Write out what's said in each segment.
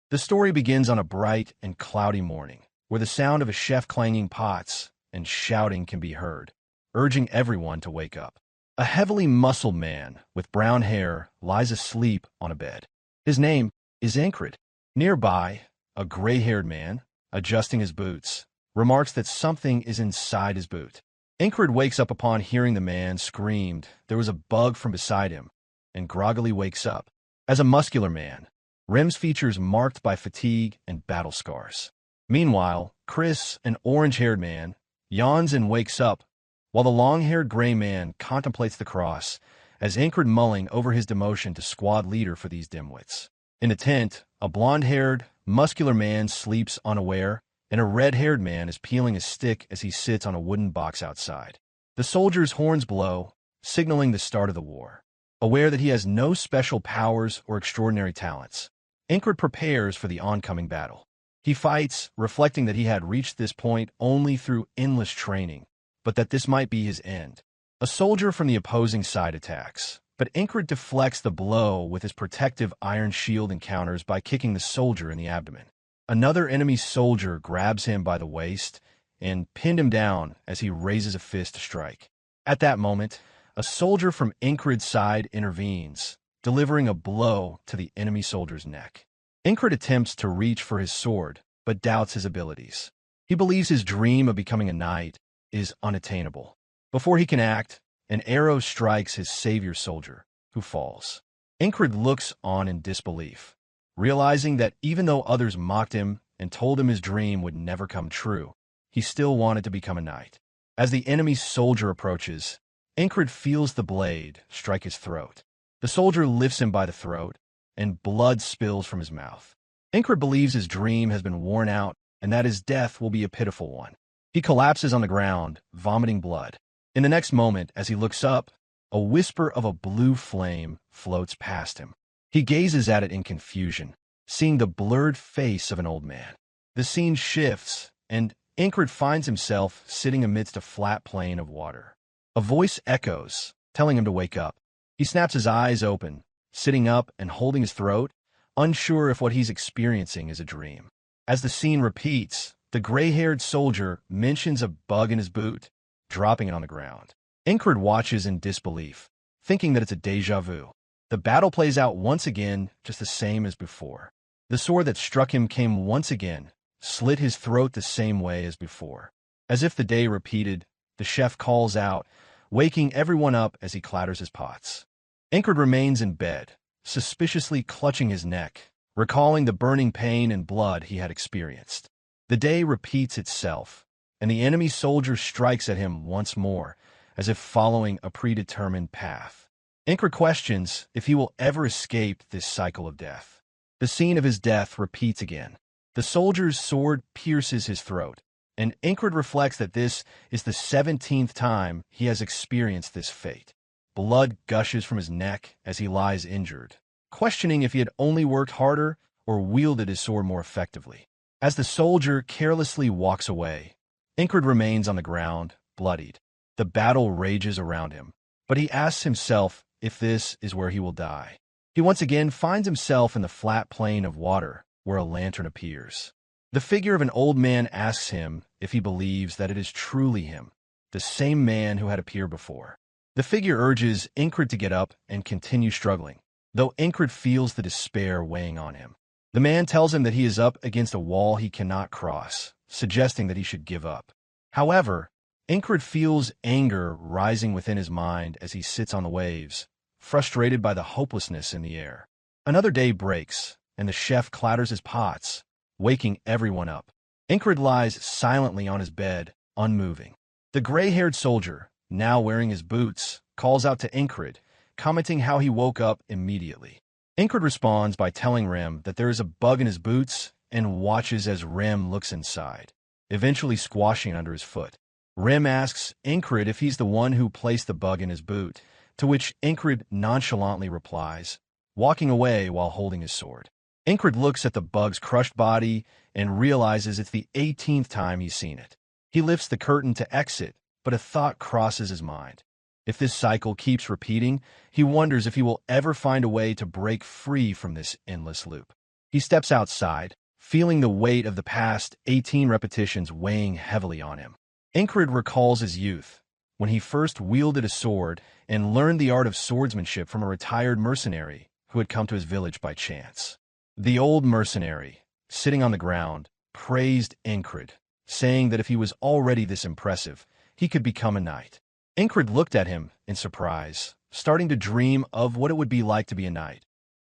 The story begins on a bright and cloudy morning, where the sound of a chef clanging pots and shouting can be heard, urging everyone to wake up. A heavily muscled man with brown hair lies asleep on a bed. His name is Encrid. Nearby, a gray-haired man, adjusting his boots, remarks that something is inside his boot. Encrid wakes up upon hearing the man screamed there was a bug from beside him, and groggily wakes up. As a muscular man, Rem's features marked by fatigue and battle scars. Meanwhile, Chris, an orange-haired man, yawns and wakes up, while the long-haired gray man contemplates the cross, as Encrid mulling over his demotion to squad leader for these dimwits. In the tent, a blonde-haired, muscular man sleeps unaware, and a red-haired man is peeling a stick as he sits on a wooden box outside. The soldier's horns blow, signaling the start of the war. Aware that he has no special powers or extraordinary talents, Encrid prepares for the oncoming battle. He fights, reflecting that he had reached this point only through endless training, but that this might be his end. A soldier from the opposing side attacks, but Encrid deflects the blow with his protective iron shield and counters by kicking the soldier in the abdomen. Another enemy soldier grabs him by the waist and pinned him down as he raises a fist to strike. At that moment, a soldier from Encrid's side intervenes, delivering a blow to the enemy soldier's neck. Encrid attempts to reach for his sword, but doubts his abilities. He believes his dream of becoming a knight is unattainable. Before he can act, an arrow strikes his savior soldier, who falls. Encrid looks on in disbelief, realizing that even though others mocked him and told him his dream would never come true, he still wanted to become a knight. As the enemy soldier approaches, Encrid feels the blade strike his throat. The soldier lifts him by the throat, and blood spills from his mouth. Encrid believes his dream has been worn out and that his death will be a pitiful one. He collapses on the ground, vomiting blood. In the next moment, as he looks up, a whisper of a blue flame floats past him. He gazes at it in confusion, seeing the blurred face of an old man. The scene shifts, and Encrid finds himself sitting amidst a flat plain of water. A voice echoes, telling him to wake up. He snaps his eyes open, sitting up and holding his throat, unsure if what he's experiencing is a dream. As the scene repeats, the gray-haired soldier mentions a bug in his boot, dropping it on the ground. Encrid watches in disbelief, thinking that it's a déjà vu. The battle plays out once again, just the same as before. The sword that struck him came once again, slit his throat the same way as before. As if the day repeated, the chef calls out, waking everyone up as he clatters his pots. Encrid remains in bed, suspiciously clutching his neck, recalling the burning pain and blood he had experienced. The day repeats itself, and the enemy soldier strikes at him once more, as if following a predetermined path. Encrid questions if he will ever escape this cycle of death. The scene of his death repeats again. The soldier's sword pierces his throat, and Encrid reflects that this is the 17th time he has experienced this fate. Blood gushes from his neck as he lies injured, questioning if he had only worked harder or wielded his sword more effectively. As the soldier carelessly walks away, Encrid remains on the ground, bloodied. The battle rages around him, but he asks himself if this is where he will die. He once again finds himself in the flat plain of water where a lantern appears. The figure of an old man asks him if he believes that it is truly him, the same man who had appeared before. The figure urges Encrid to get up and continue struggling, though Encrid feels the despair weighing on him. The man tells him that he is up against a wall he cannot cross, suggesting that he should give up. However, Encrid feels anger rising within his mind as he sits on the waves, frustrated by the hopelessness in the air. Another day breaks, and the chef clatters his pots, waking everyone up. Encrid lies silently on his bed, unmoving. The gray-haired soldier, now wearing his boots, calls out to Encrid, commenting how he woke up immediately. Encrid responds by telling Rem that there is a bug in his boots and watches as Rem looks inside, eventually squashing it under his foot. Rem asks Encrid if he's the one who placed the bug in his boot, to which Encrid nonchalantly replies, walking away while holding his sword. Encrid looks at the bug's crushed body and realizes it's the 18th time he's seen it. He lifts the curtain to exit, but a thought crosses his mind. If this cycle keeps repeating, he wonders if he will ever find a way to break free from this endless loop. He steps outside, feeling the weight of the past 18 repetitions weighing heavily on him. Encrid recalls his youth, when he first wielded a sword and learned the art of swordsmanship from a retired mercenary who had come to his village by chance. The old mercenary, sitting on the ground, praised Encrid, saying that if he was already this impressive, he could become a knight. Encrid looked at him in surprise, starting to dream of what it would be like to be a knight.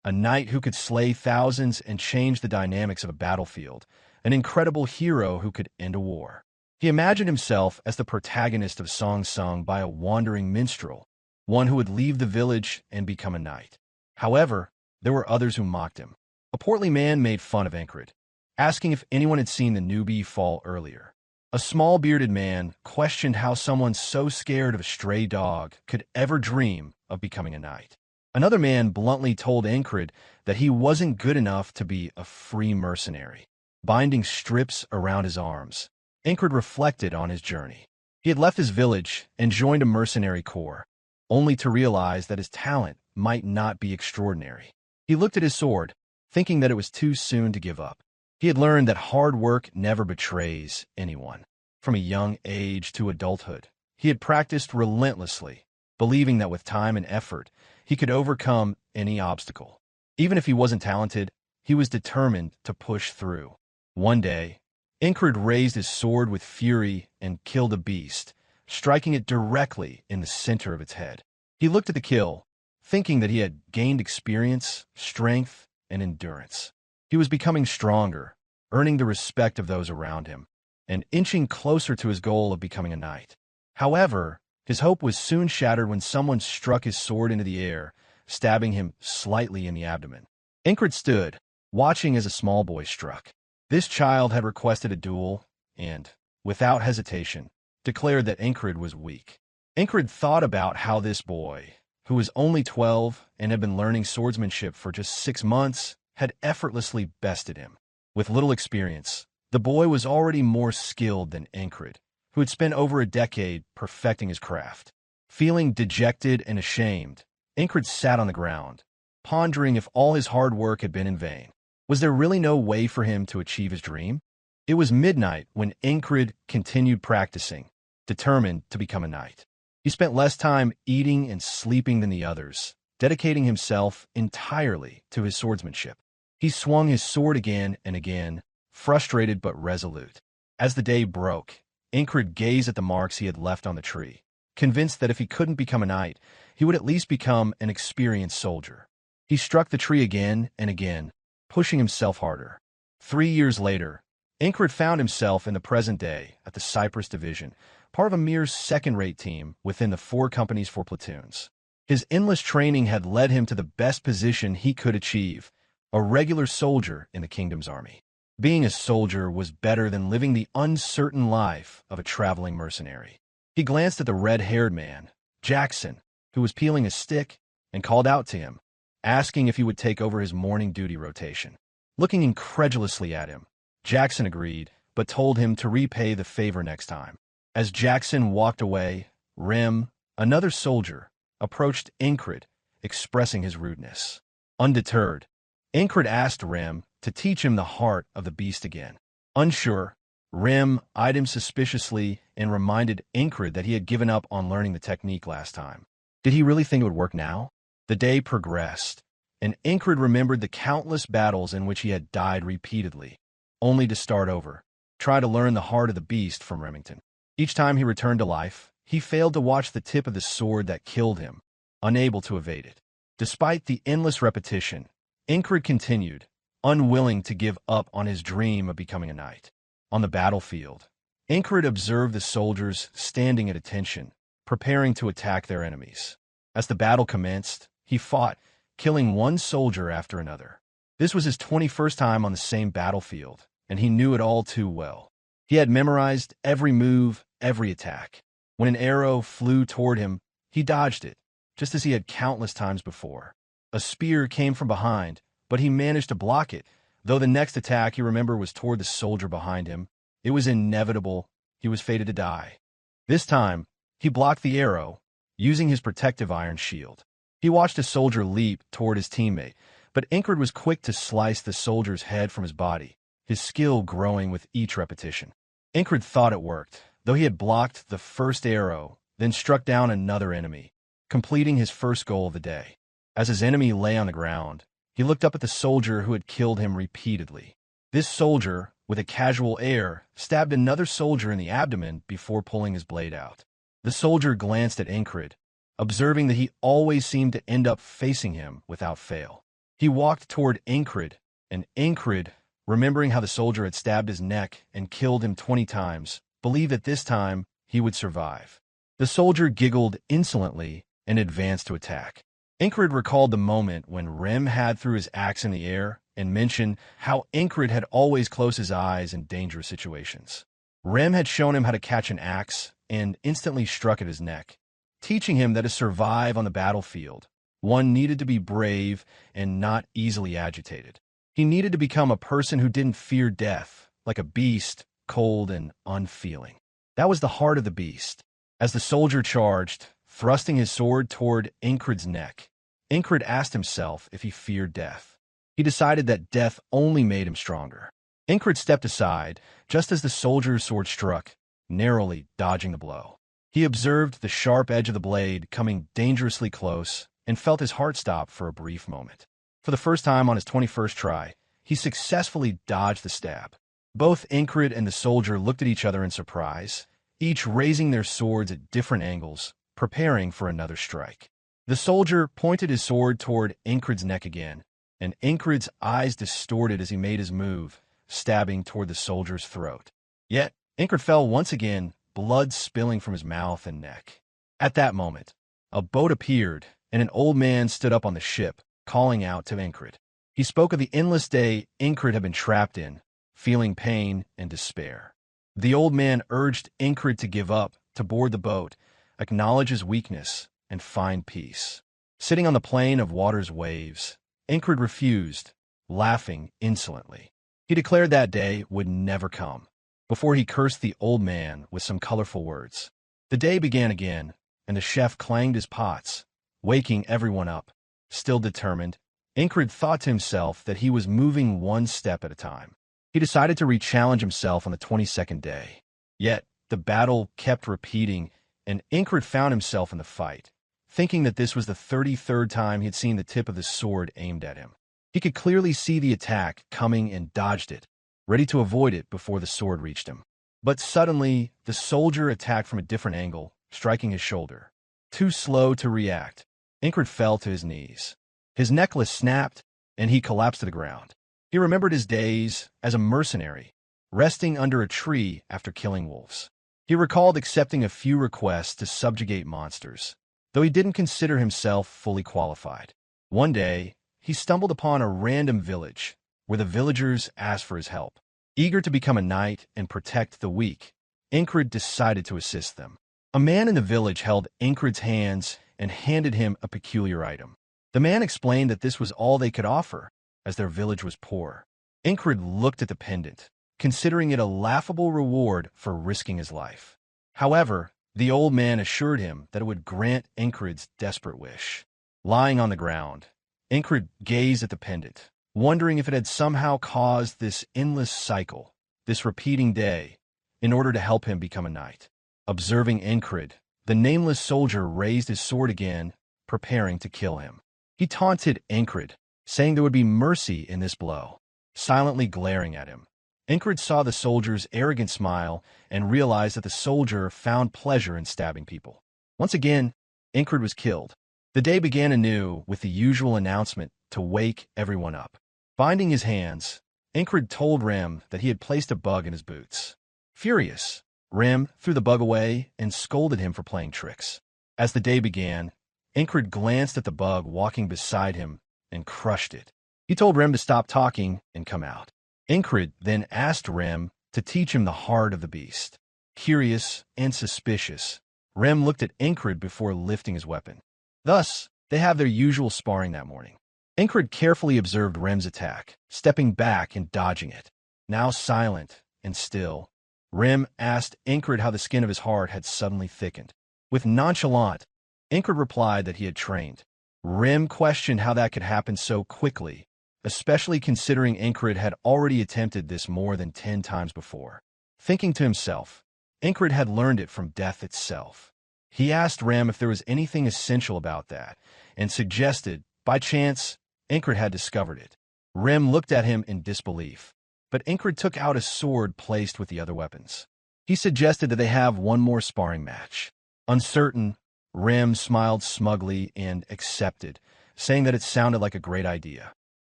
A knight who could slay thousands and change the dynamics of a battlefield, an incredible hero who could end a war. He imagined himself as the protagonist of songs sung by a wandering minstrel, one who would leave the village and become a knight. However, there were others who mocked him. A portly man made fun of Encrid, asking if anyone had seen the newbie fall earlier. A small bearded man questioned how someone so scared of a stray dog could ever dream of becoming a knight. Another man bluntly told Encrid that he wasn't good enough to be a free mercenary, binding strips around his arms. Encrid reflected on his journey. He had left his village and joined a mercenary corps, only to realize that his talent might not be extraordinary. He looked at his sword, thinking that it was too soon to give up. He had learned that hard work never betrays anyone. From a young age to adulthood, he had practiced relentlessly, believing that with time and effort, he could overcome any obstacle. Even if he wasn't talented, he was determined to push through. One day, Encrid raised his sword with fury and killed a beast, striking it directly in the center of its head. He looked at the kill, thinking that he had gained experience, strength, and endurance. He was becoming stronger, earning the respect of those around him, and inching closer to his goal of becoming a knight. However, his hope was soon shattered when someone struck his sword into the air, stabbing him slightly in the abdomen. Encrid stood, watching as a small boy struck. This child had requested a duel and, without hesitation, declared that Encrid was weak. Encrid thought about how this boy, who was only 12 and had been learning swordsmanship for just 6 months, had effortlessly bested him. With little experience, the boy was already more skilled than Encrid, who had spent over a decade perfecting his craft. Feeling dejected and ashamed, Encrid sat on the ground, pondering if all his hard work had been in vain. Was there really no way for him to achieve his dream? It was midnight when Encrid continued practicing, determined to become a knight. He spent less time eating and sleeping than the others, dedicating himself entirely to his swordsmanship. He swung his sword again and again, frustrated but resolute. As the day broke, Encrid gazed at the marks he had left on the tree, convinced that if he couldn't become a knight, he would at least become an experienced soldier. He struck the tree again and again, pushing himself harder. 3 years later, Encrid found himself in the present day at the Cyprus Division, part of a mere second-rate team within the 4 companies for platoons. His endless training had led him to the best position he could achieve, a regular soldier in the kingdom's army. Being a soldier was better than living the uncertain life of a traveling mercenary. He glanced at the red-haired man, Jackson, who was peeling a stick, and called out to him, asking if he would take over his morning duty rotation. Looking incredulously at him, Jackson agreed, but told him to repay the favor next time. As Jackson walked away, Rem, another soldier, approached Encrid, expressing his rudeness. Undeterred, Encrid asked Rem to teach him the heart of the beast again. Unsure, Rem eyed him suspiciously and reminded Encrid that he had given up on learning the technique last time. Did he really think it would work now? The day progressed, and Encrid remembered the countless battles in which he had died repeatedly, only to start over, try to learn the heart of the beast from Remington. Each time he returned to life, he failed to watch the tip of the sword that killed him, unable to evade it. Despite the endless repetition, Encrid continued, unwilling to give up on his dream of becoming a knight. On the battlefield, Encrid observed the soldiers standing at attention, preparing to attack their enemies. As the battle commenced, he fought, killing one soldier after another. This was his 21st time on the same battlefield, and he knew it all too well. He had memorized every move, every attack. When an arrow flew toward him, he dodged it, just as he had countless times before. A spear came from behind, but he managed to block it, though the next attack he remembered was toward the soldier behind him. It was inevitable. He was fated to die. This time, he blocked the arrow, using his protective iron shield. He watched a soldier leap toward his teammate, But Encrid was quick to slice the soldier's head from his body, his skill growing with each repetition. Encrid thought it worked, though he had blocked the first arrow, then struck down another enemy, completing his first goal of the day. As his enemy lay on the ground, he looked up at the soldier who had killed him repeatedly. This soldier, with a casual air, stabbed another soldier in the abdomen before pulling his blade out. The soldier glanced at Encrid, observing that he always seemed to end up facing him without fail. He walked toward Encrid, and Encrid, remembering how the soldier had stabbed his neck and killed him 20 times, believed that this time he would survive. The soldier giggled insolently and advanced to attack. Encrid recalled the moment when Rem had threw his axe in the air and mentioned how Encrid had always closed his eyes in dangerous situations. Rem had shown him how to catch an axe and instantly struck at his neck, teaching him that to survive on the battlefield, one needed to be brave and not easily agitated. He needed to become a person who didn't fear death, like a beast, cold and unfeeling. That was the heart of the beast. As the soldier charged, thrusting his sword toward Encrid's neck, Encrid asked himself if he feared death. He decided that death only made him stronger. Encrid stepped aside, just as the soldier's sword struck, narrowly dodging the blow. He observed the sharp edge of the blade coming dangerously close and felt his heart stop for a brief moment. For the first time on his 21st try, he successfully dodged the stab. Both Encrid and the soldier looked at each other in surprise, each raising their swords at different angles, preparing for another strike. The soldier pointed his sword toward Encrid's neck again, and Encrid's eyes distorted as he made his move, stabbing toward the soldier's throat. Yet, Encrid fell once again, blood spilling from his mouth and neck. At that moment, a boat appeared, and an old man stood up on the ship, calling out to Encrid. He spoke of the endless day Encrid had been trapped in, feeling pain and despair. The old man urged Encrid to give up, to board the boat, acknowledge his weakness, and find peace. Sitting on the plain of water's waves, Encrid refused, laughing insolently. He declared that day would never come, before he cursed the old man with some colorful words. The day began again, and the chef clanged his pots, waking everyone up. Still determined, Encrid thought to himself that he was moving one step at a time. He decided to re-challenge himself on the 22nd day. Yet, the battle kept repeating, and Encrid found himself in the fight, thinking that this was the 33rd time he had seen the tip of the sword aimed at him. He could clearly see the attack coming and dodged it, ready to avoid it before the sword reached him. But suddenly, the soldier attacked from a different angle, striking his shoulder. Too slow to react, Encrid fell to his knees. His necklace snapped, and he collapsed to the ground. He remembered his days as a mercenary, resting under a tree after killing wolves. He recalled accepting a few requests to subjugate monsters, though he didn't consider himself fully qualified. One day, he stumbled upon a random village, where the villagers asked for his help. Eager to become a knight and protect the weak, Encrid decided to assist them. A man in the village held Encrid's hands and handed him a peculiar item. The man explained that this was all they could offer, as their village was poor. Encrid looked at the pendant, considering it a laughable reward for risking his life. However, the old man assured him that it would grant Encrid's desperate wish. Lying on the ground, Encrid gazed at the pendant, wondering if it had somehow caused this endless cycle, this repeating day, in order to help him become a knight. Observing Encrid, the nameless soldier raised his sword again, preparing to kill him. He taunted Encrid, saying there would be mercy in this blow. Silently glaring at him, Encrid saw the soldier's arrogant smile and realized that the soldier found pleasure in stabbing people. Once again, Encrid was killed. The day began anew with the usual announcement to wake everyone up. Binding his hands, Encrid told Rem that he had placed a bug in his boots. Furious, Rem threw the bug away and scolded him for playing tricks. As the day began, Encrid glanced at the bug walking beside him and crushed it. He told Rem to stop talking and come out. Encrid then asked Rem to teach him the heart of the beast. Curious and suspicious, Rem looked at Encrid before lifting his weapon. Thus, they have their usual sparring that morning. Encrid carefully observed Rem's attack, stepping back and dodging it. Now silent and still, Rem asked Encrid how the skin of his heart had suddenly thickened. With nonchalant, Encrid replied that he had trained. Rim questioned how that could happen so quickly, especially considering Encrid had already attempted this more than 10 times before. Thinking to himself, Encrid had learned it from death itself. He asked Rem if there was anything essential about that, and suggested, by chance, Encrid had discovered it. Rem looked at him in disbelief, but Encrid took out a sword placed with the other weapons. He suggested that they have one more sparring match. Uncertain, Rem smiled smugly and accepted, saying that it sounded like a great idea.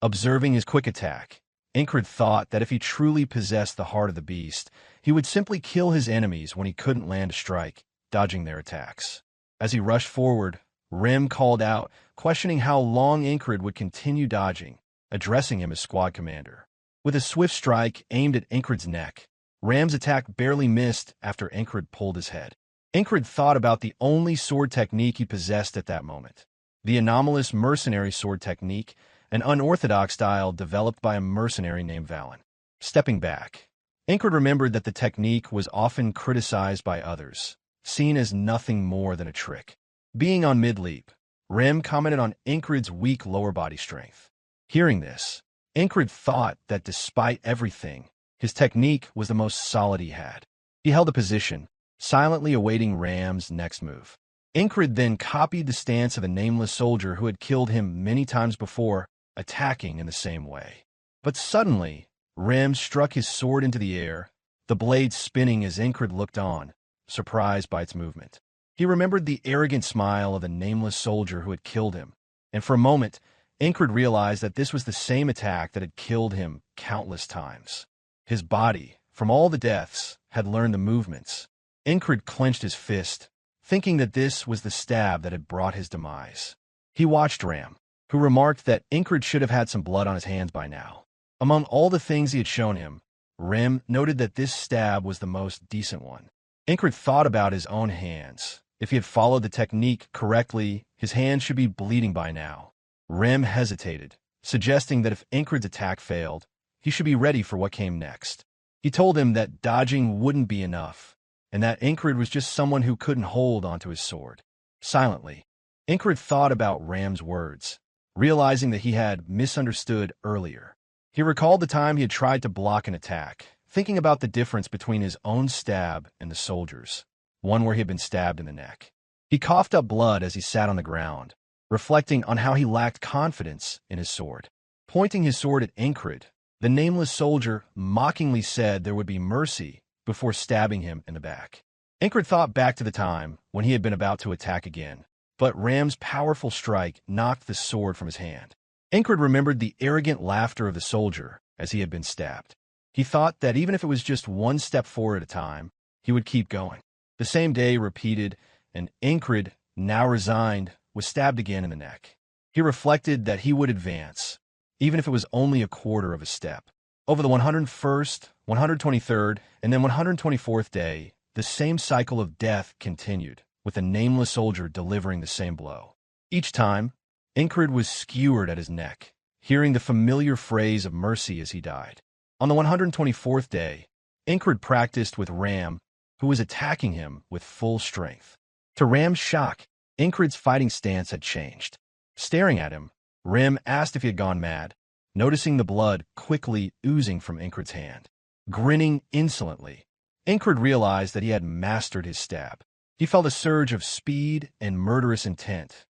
Observing his quick attack, Encrid thought that if he truly possessed the heart of the beast, he would simply kill his enemies when he couldn't land a strike, dodging their attacks. As he rushed forward, Rem called out, questioning how long Encrid would continue dodging, addressing him as squad commander. With a swift strike aimed at Encrid's neck, Rem's attack barely missed after Encrid pulled his head. Encrid thought about the only sword technique he possessed at that moment, the anomalous mercenary sword technique, an unorthodox style developed by a mercenary named Valen. Stepping back, Encrid remembered that the technique was often criticized by others, seen as nothing more than a trick. Being on mid-leap, Rem commented on Encrid's weak lower body strength. Hearing this, Encrid thought that despite everything, his technique was the most solid he had. He held a position, silently awaiting Rem's next move. Encrid then copied the stance of a nameless soldier who had killed him many times before, attacking in the same way. But suddenly, Rem struck his sword into the air, the blade spinning as Encrid looked on, surprised by its movement. He remembered the arrogant smile of the nameless soldier who had killed him, and for a moment, Encrid realized that this was the same attack that had killed him countless times. His body, from all the deaths, had learned the movements. Encrid clenched his fist, thinking that this was the stab that had brought his demise. He watched Rem, who remarked that Encrid should have had some blood on his hands by now. Among all the things he had shown him, Rem noted that this stab was the most decent one. Encrid thought about his own hands. If he had followed the technique correctly, his hands should be bleeding by now. Rem hesitated, suggesting that if Encrid's attack failed, he should be ready for what came next. He told him that dodging wouldn't be enough, and that Encrid was just someone who couldn't hold onto his sword. Silently, Encrid thought about Rem's words, realizing that he had misunderstood earlier. He recalled the time he had tried to block an attack, thinking about the difference between his own stab and the soldier's, one where he had been stabbed in the neck. He coughed up blood as he sat on the ground, reflecting on how he lacked confidence in his sword. Pointing his sword at Encrid, the nameless soldier mockingly said there would be mercy before stabbing him in the back. Encrid thought back to the time when he had been about to attack again, but Rem's powerful strike knocked the sword from his hand. Encrid remembered the arrogant laughter of the soldier as he had been stabbed. He thought that even if it was just one step forward at a time, he would keep going. The same day repeated, and Encrid, now resigned, was stabbed again in the neck. He reflected that he would advance, even if it was only a quarter of a step. Over the 101st, 123rd, and then 124th day, the same cycle of death continued, with a nameless soldier delivering the same blow. Each time, Encrid was skewered at his neck, hearing the familiar phrase of mercy as he died. On the 124th day, Encrid practiced with Rem, who was attacking him with full strength. To Rem's shock, Encrid's fighting stance had changed. Staring at him, Rem asked if he had gone mad, noticing the blood quickly oozing from Encrid's hand. Grinning insolently, Encrid realized that he had mastered his stab. He felt a surge of speed and murderous intent.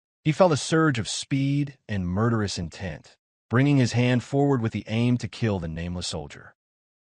Bringing his hand forward with the aim to kill the nameless soldier.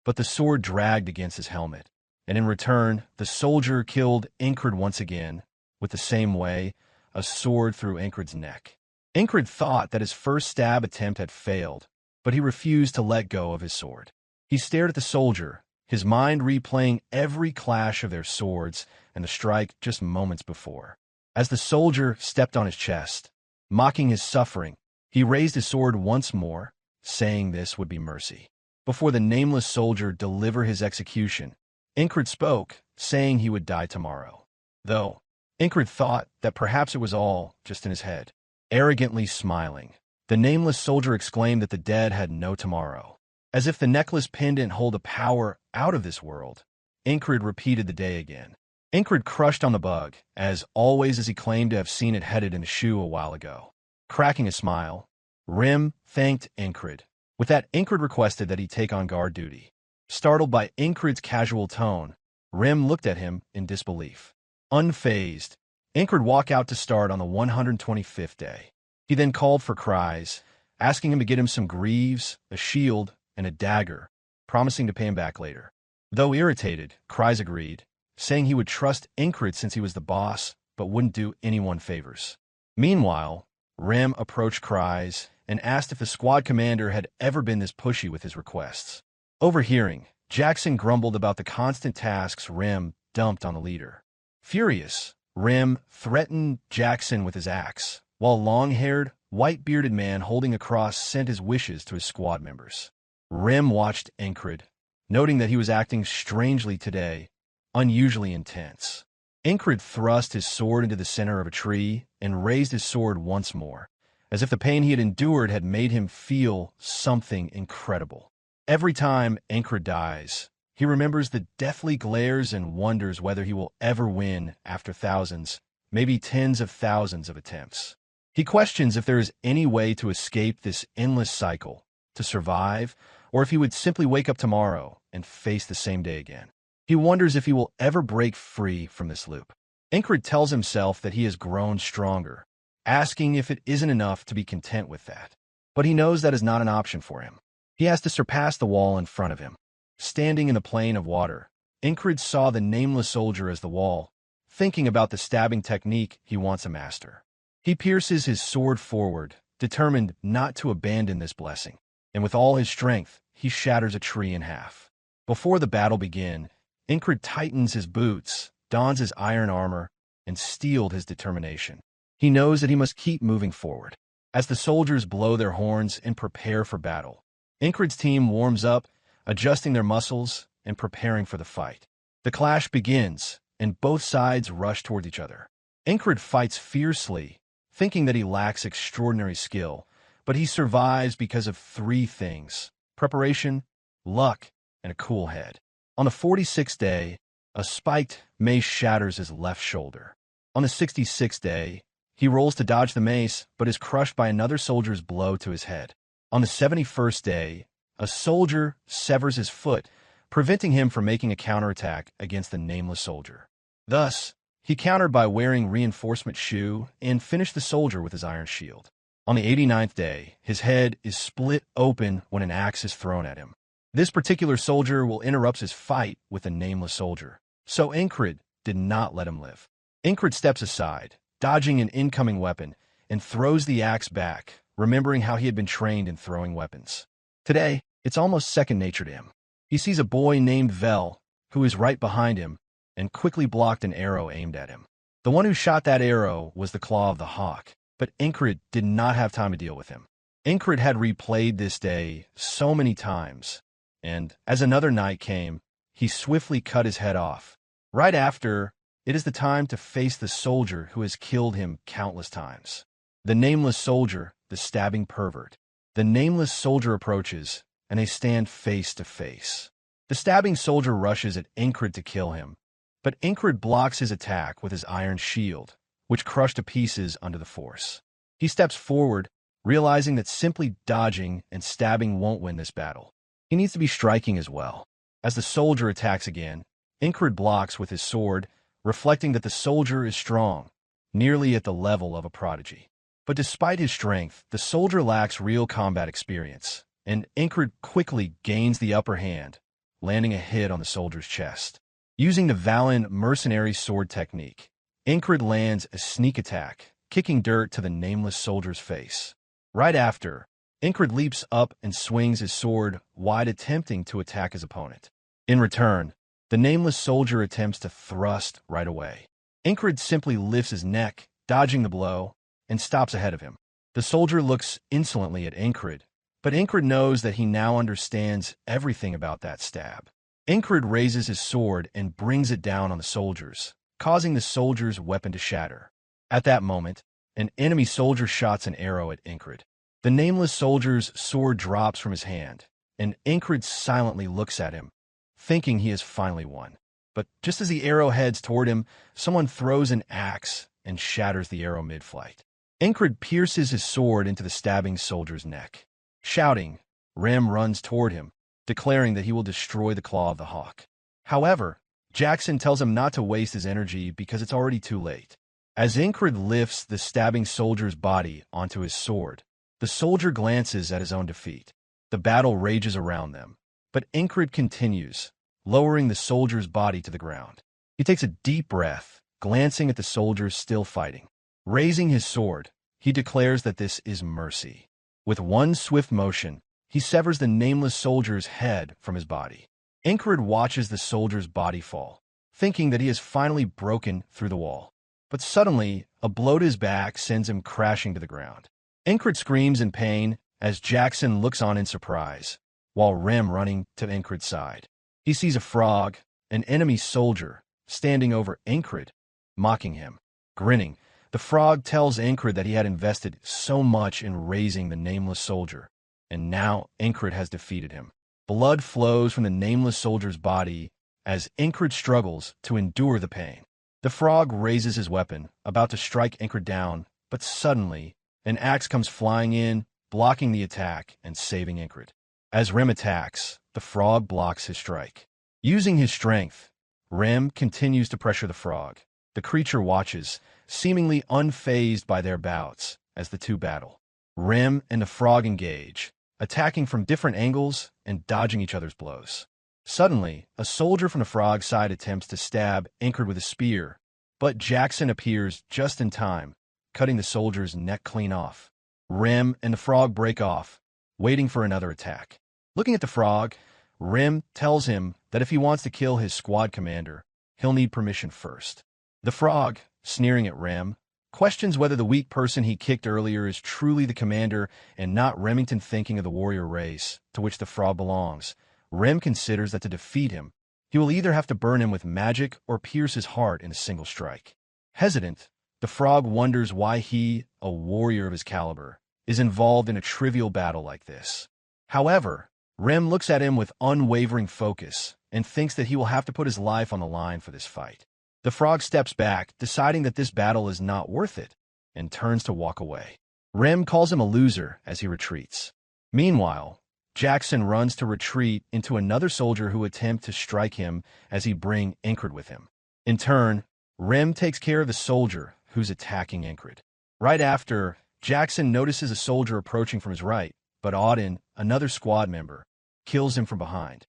But the sword dragged against his helmet, and in return, the soldier killed Encrid once again, with the same way, a sword through Encrid's neck. Encrid thought that his first stab attempt had failed, but he refused to let go of his sword. He stared at the soldier, his mind replaying every clash of their swords and the strike just moments before. As the soldier stepped on his chest, mocking his suffering, he raised his sword once more, saying this would be mercy. Before the nameless soldier delivered his execution, Encrid spoke, saying he would die tomorrow. Though, Encrid thought that perhaps it was all just in his head. Arrogantly smiling, the nameless soldier exclaimed that the dead had no tomorrow. As if the necklace pendant hold a power out of this world, Encrid repeated the day again. Encrid crushed on the bug, as always as he claimed to have seen it headed in a shoe a while ago. Cracking a smile, Rim thanked Encrid. With that, Encrid requested that he take on guard duty. Startled by Encrid's casual tone, Rim looked at him in disbelief. Unfazed, Encrid walked out to start on the 125th day. He then called for Cries, asking him to get him some greaves, a shield, and a dagger, promising to pay him back later. Though irritated, Cries agreed, saying he would trust Encrid since he was the boss, but wouldn't do anyone favors. Meanwhile, Rim approached Cries and asked if the squad commander had ever been this pushy with his requests. Overhearing, Jackson grumbled about the constant tasks Rim dumped on the leader. Furious, Rim threatened Jackson with his axe, while a long-haired, white-bearded man holding a cross sent his wishes to his squad members. Rim watched Encrid, noting that he was acting strangely today, unusually intense. Encrid thrust his sword into the center of a tree and raised his sword once more, as if the pain he had endured had made him feel something incredible. Every time Encrid dies, he remembers the deathly glares and wonders whether he will ever win after thousands, maybe tens of thousands of attempts. He questions if there is any way to escape this endless cycle, to survive, or if he would simply wake up tomorrow and face the same day again. He wonders if he will ever break free from this loop. Encrid tells himself that he has grown stronger, asking if it isn't enough to be content with that. But he knows that is not an option for him. He has to surpass the wall in front of him. Standing in a plain of water, Encrid saw the nameless soldier as the wall, thinking about the stabbing technique he wants to master. He pierces his sword forward, determined not to abandon this blessing, and with all his strength, he shatters a tree in half. Before the battle begins, Encrid tightens his boots, dons his iron armor, and steeled his determination. He knows that he must keep moving forward. As the soldiers blow their horns and prepare for battle, Encrid's team warms up, adjusting their muscles and preparing for the fight. The clash begins, and both sides rush toward each other. Encrid fights fiercely, thinking that he lacks extraordinary skill, but he survives because of three things: preparation, luck, and a cool head. On the 46th day, a spiked mace shatters his left shoulder. On the 66th day, he rolls to dodge the mace, but is crushed by another soldier's blow to his head. On the 71st day, a soldier severs his foot, preventing him from making a counterattack against the nameless soldier. Thus, he countered by wearing reinforcement shoe and finished the soldier with his iron shield. On the 89th day, his head is split open when an axe is thrown at him. This particular soldier will interrupt his fight with the nameless soldier, so Encrid did not let him live. Encrid steps aside, dodging an incoming weapon, and throws the axe back, remembering how he had been trained in throwing weapons. Today, it's almost second nature to him. He sees a boy named Vel, who is right behind him, and quickly blocked an arrow aimed at him. The one who shot that arrow was the Claw of the Hawk, but Encrid did not have time to deal with him. Encrid had replayed this day so many times, and as another night came, he swiftly cut his head off. Right after, it is the time to face the soldier who has killed him countless times. The nameless soldier, the stabbing pervert. The nameless soldier approaches, and they stand face to face. The stabbing soldier rushes at Encrid to kill him, but Encrid blocks his attack with his iron shield, which crushed to pieces under the force. He steps forward, realizing that simply dodging and stabbing won't win this battle. He needs to be striking as well. As the soldier attacks again, Encrid blocks with his sword, reflecting that the soldier is strong, nearly at the level of a prodigy. But despite his strength, the soldier lacks real combat experience, and Encrid quickly gains the upper hand, landing a hit on the soldier's chest. Using the Valen Mercenary sword technique, Encrid lands a sneak attack, kicking dirt to the nameless soldier's face. Right after, Encrid leaps up and swings his sword wide, attempting to attack his opponent. In return, the nameless soldier attempts to thrust right away. Encrid simply lifts his neck, dodging the blow, and stops ahead of him. The soldier looks insolently at Encrid, but Encrid knows that he now understands everything about that stab. Encrid raises his sword and brings it down on the soldiers, causing the soldier's weapon to shatter. At that moment, an enemy soldier shots an arrow at Encrid. The nameless soldier's sword drops from his hand, and Encrid silently looks at him, thinking he has finally won. But just as the arrow heads toward him, someone throws an axe and shatters the arrow mid-flight. Encrid pierces his sword into the stabbing soldier's neck. Shouting, Rem runs toward him, declaring that he will destroy the Claw of the Hawk. However, Jackson tells him not to waste his energy because it's already too late. As Encrid lifts the stabbing soldier's body onto his sword, the soldier glances at his own defeat. The battle rages around them, but Encrid continues, lowering the soldier's body to the ground. He takes a deep breath, glancing at the soldiers still fighting. Raising his sword, he declares that this is mercy. With one swift motion, he severs the nameless soldier's head from his body. Encrid watches the soldier's body fall, thinking that he has finally broken through the wall. But suddenly, a blow to his back sends him crashing to the ground. Encrid screams in pain as Jackson looks on in surprise, while Rem running to Encrid's side. He sees a frog, an enemy soldier, standing over Encrid, mocking him. Grinning, the frog tells Encrid that he had invested so much in raising the nameless soldier, and now Encrid has defeated him. Blood flows from the nameless soldier's body as Encrid struggles to endure the pain. The frog raises his weapon, about to strike Encrid down, but suddenly, an axe comes flying in, blocking the attack and saving Encrid. As Rem attacks, the frog blocks his strike. Using his strength, Rem continues to pressure the frog. The creature watches, seemingly unfazed by their bouts, as the two battle. Rem and the frog engage, attacking from different angles and dodging each other's blows. Suddenly, a soldier from the frog's side attempts to stab Encrid with a spear, but Jackson appears just in time, cutting the soldier's neck clean off. Rem and the frog break off, waiting for another attack. Looking at the frog, Rem tells him that if he wants to kill his squad commander, he'll need permission first. The frog, sneering at Rem, questions whether the weak person he kicked earlier is truly the commander and not Remington thinking of the warrior race to which the frog belongs. Rem considers that to defeat him, he will either have to burn him with magic or pierce his heart in a single strike. Hesitant, the frog wonders why he, a warrior of his caliber, is involved in a trivial battle like this. However, Rem looks at him with unwavering focus and thinks that he will have to put his life on the line for this fight. The frog steps back, deciding that this battle is not worth it, and turns to walk away. Rem calls him a loser as he retreats. Meanwhile, Jackson runs to retreat into another soldier who attempts to strike him as he brings Encrid with him. In turn, Rem takes care of the soldier who's attacking Encrid. Right after, Jackson notices a soldier approaching from his right, but Auden, another squad member, kills him from behind.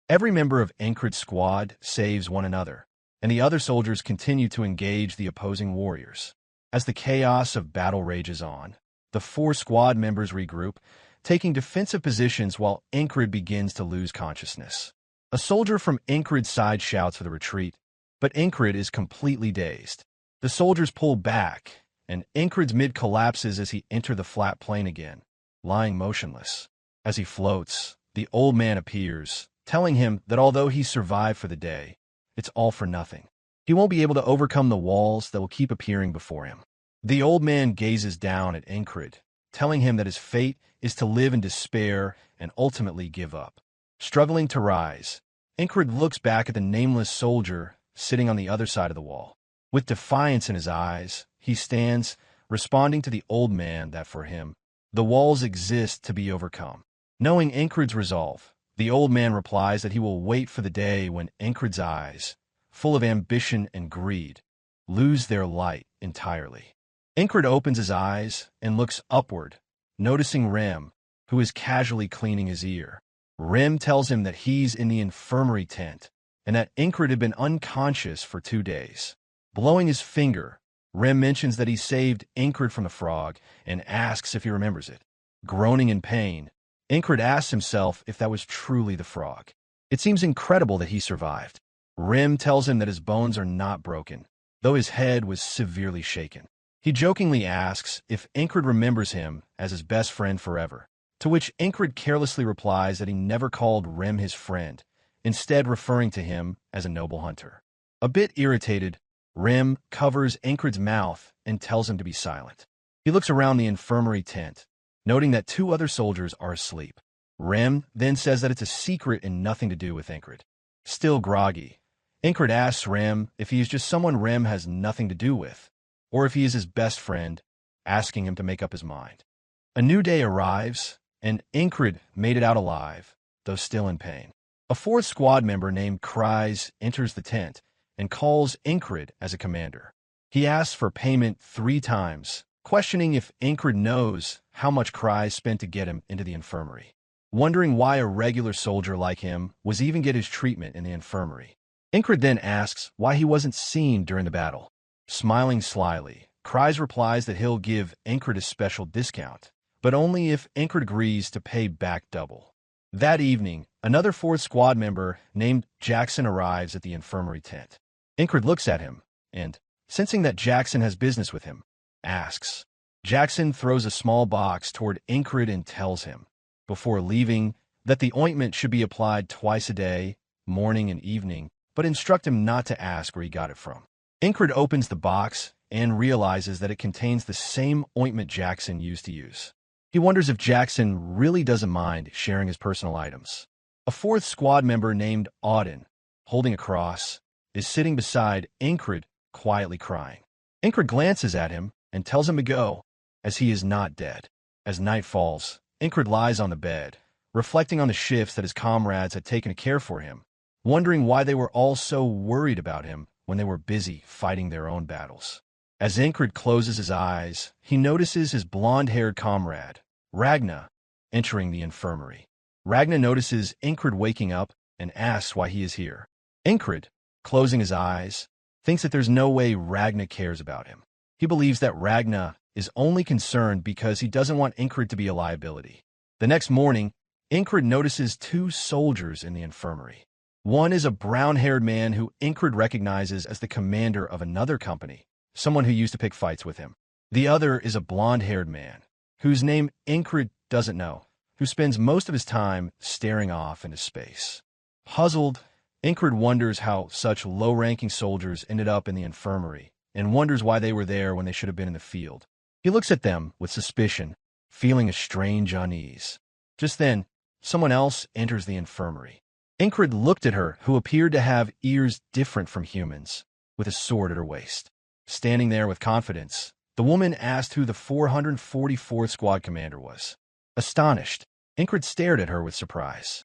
Every member of Encrid's squad saves one another, and the other soldiers continue to engage the opposing warriors. As the chaos of battle rages on, the four squad members regroup, taking defensive positions while Encrid begins to lose consciousness. A soldier from Encrid's side shouts for the retreat, but Encrid is completely dazed. The soldiers pull back, and Encrid's mid collapses as he enters the flat plain again, lying motionless. As he floats, the old man appears, telling him that although he survived for the day, it's all for nothing. He won't be able to overcome the walls that will keep appearing before him. The old man gazes down at Encrid, telling him that his fate is to live in despair and ultimately give up. Struggling to rise, Encrid looks back at the nameless soldier sitting on the other side of the wall. With defiance in his eyes, he stands, responding to the old man that for him, the walls exist to be overcome. Knowing Encrid's resolve, the old man replies that he will wait for the day when Encrid's eyes, full of ambition and greed, lose their light entirely. Encrid opens his eyes and looks upward, noticing Rem, who is casually cleaning his ear. Rem tells him that he's in the infirmary tent and that Encrid had been unconscious for 2 days. Blowing his finger, Rem mentions that he saved Encrid from the frog and asks if he remembers it. Groaning in pain, Encrid asks himself if that was truly the frog. It seems incredible that he survived. Rem tells him that his bones are not broken, though his head was severely shaken. He jokingly asks if Encrid remembers him as his best friend forever, to which Encrid carelessly replies that he never called Rem his friend, instead referring to him as a noble hunter. A bit irritated, Rem covers Encrid's mouth and tells him to be silent. He looks around the infirmary tent, noting that 2 other soldiers are asleep. Rem then says that it's a secret and nothing to do with Encrid. Still groggy, Encrid asks Rem if he is just someone Rem has nothing to do with, or if he is his best friend, asking him to make up his mind. A new day arrives, and Enkrid made it out alive, though still in pain. A fourth squad member named Cries enters the tent and calls Enkrid as a commander. He asks for payment 3 times, questioning if Enkrid knows how much Cries spent to get him into the infirmary. Wondering why a regular soldier like him was even get his treatment in the infirmary. Enkrid then asks why he wasn't seen during the battle. Smiling slyly, Cries replies that he'll give Enkrid a special discount, but only if Enkrid agrees to pay back double. That evening, another fourth squad member named Jackson arrives at the infirmary tent. Enkrid looks at him and, sensing that Jackson has business with him, asks. Jackson throws a small box toward Enkrid and tells him, before leaving, that the ointment should be applied twice a day, morning and evening, but instruct him not to ask where he got it from. Enkrid opens the box and realizes that it contains the same ointment Jackson used to use. He wonders if Jackson really doesn't mind sharing his personal items. A fourth squad member named Auden, holding a cross, is sitting beside Enkrid, quietly crying. Enkrid glances at him and tells him to go, as he is not dead. As night falls, Enkrid lies on the bed, reflecting on the shifts that his comrades had taken to care for him, wondering why they were all so worried about him when they were busy fighting their own battles. As Enkrid closes his eyes, he notices his blonde-haired comrade, Ragna, entering the infirmary. Ragna notices Enkrid waking up and asks why he is here. Enkrid, closing his eyes, thinks that there's no way Ragna cares about him. He believes that Ragna is only concerned because he doesn't want Enkrid to be a liability. The next morning, Enkrid notices 2 soldiers in the infirmary. One is a brown-haired man who Enkrid recognizes as the commander of another company, someone who used to pick fights with him. The other is a blonde-haired man, whose name Enkrid doesn't know, who spends most of his time staring off into space. Puzzled, Enkrid wonders how such low-ranking soldiers ended up in the infirmary, and wonders why they were there when they should have been in the field. He looks at them with suspicion, feeling a strange unease. Just then, someone else enters the infirmary. Enkrid looked at her, who appeared to have ears different from humans, with a sword at her waist. Standing there with confidence, the woman asked who the 444th Squad commander was. Astonished, Enkrid stared at her with surprise.